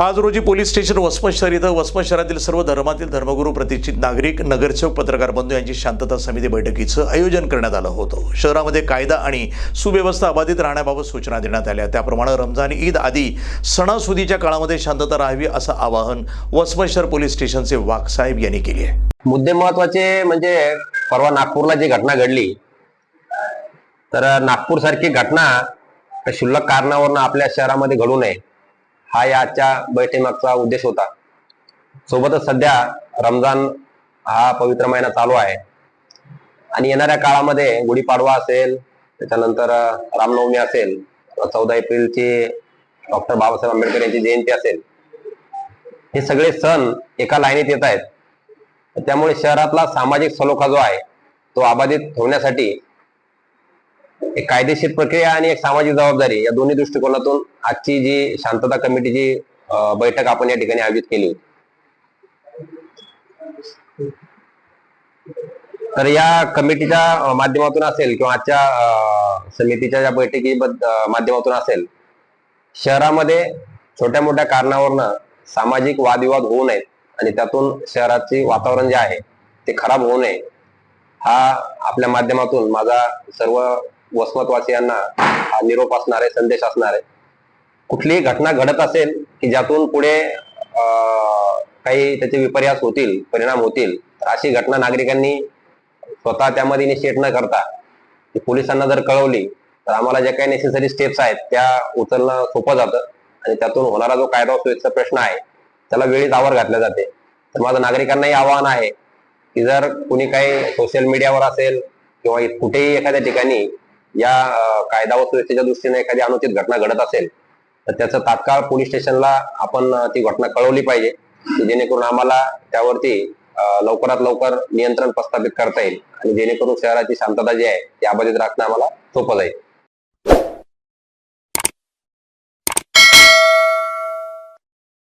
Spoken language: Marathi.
आज रोजी पोलीस स्टेशन वसमत शहर इथं वसमत शहरातील सर्व धर्मातील धर्मगुरू प्रतिष्ठित नागरिक नगरसेवक पत्रकार बंधू यांची शांतता समिती बैठकीचं आयोजन करण्यात आलं होतं। शहरामध्ये कायदा आणि सुव्यवस्था अबाधित राहण्याबाबत सूचना देण्यात आल्या। त्याप्रमाणे रमजान ईद आदी सणासुदीच्या काळामध्ये शांतता राहावी असं आवाहन वसमत शहर पोलीस स्टेशनचे वाघसाहेब यांनी केले आहे। मुद्दे महत्वाचे म्हणजे परवा नागपूरला जी घटना घडली, तर नागपूर सारखी घटना क्षुल्लक कारणावरून आपल्या शहरामध्ये घडू नये हा या आजच्या बैठकीमागचा उद्देश होता। सोबतच सध्या रमजान हा पवित्र महिना चालू आहे आणि येणाऱ्या काळामध्ये गुढीपाडवा असेल, त्याच्यानंतर रामनवमी असेल, 14 एप्रिलची डॉक्टर बाबासाहेब आंबेडकर यांची जयंती असेल, हे सगळे सण एका लाईनीत येत आहेत। त्यामुळे शहरातला सामाजिक सलोखा जो आहे तो अबाधित ठेवण्यासाठी एक कायदेशीर प्रक्रिया आणि एक सामाजिक जबाबदारी या दोन्ही दृष्टिकोनातून आजची जी शांतता कमिटीची बैठक आपण या ठिकाणी आयोजित केली होती। तर या कमिटीच्या माध्यमातून असेल किंवा आजच्या समितीच्या या बैठकी माध्यमातून असेल, शहरामध्ये छोट्या मोठ्या कारणावरनं सामाजिक वादविवाद होऊ नयेत आणि त्यातून शहराचे वातावरण जे आहे ते खराब होऊ नये हा आपल्या माध्यमातून माझा सर्व वसमतवासियांना हा निरोप असणार आहे, संदेश असणार आहे। कुठलीही घटना घडत असेल की ज्यातून पुढे काही त्याचे विपर्यास होतील, परिणाम होतील, तर अशी घटना नागरिकांनी स्वतः त्यामध्ये इनिशिएट न करता पोलिसांना जर कळवली तर आम्हाला ज्या काही नेसेसरी स्टेप्स आहेत त्या उचलणं सोपं जातं आणि त्यातून होणारा जो कायदा सुव्यवस्थेचा प्रश्न आहे त्याला वेळीच आवर घातले जाते। तर माझं नागरिकांनाही आवाहन आहे की जर कुणी काही सोशल मीडियावर असेल किंवा कुठेही एखाद्या ठिकाणी या कायदा व सुव्यवस्थेच्या दृष्टीने एखादी अनुचित घटना घडत असेल तर त्याचं तात्काळ पोलीस स्टेशनला आपण ती घटना कळवली पाहिजे, जेणेकरून आम्हाला त्यावरती लवकरात लवकर नियंत्रण प्रस्थापित करता येईल आणि जेणेकरून शहराची शांतता जी आहे ती अबाधित राखणं आम्हाला सोपं जाईल।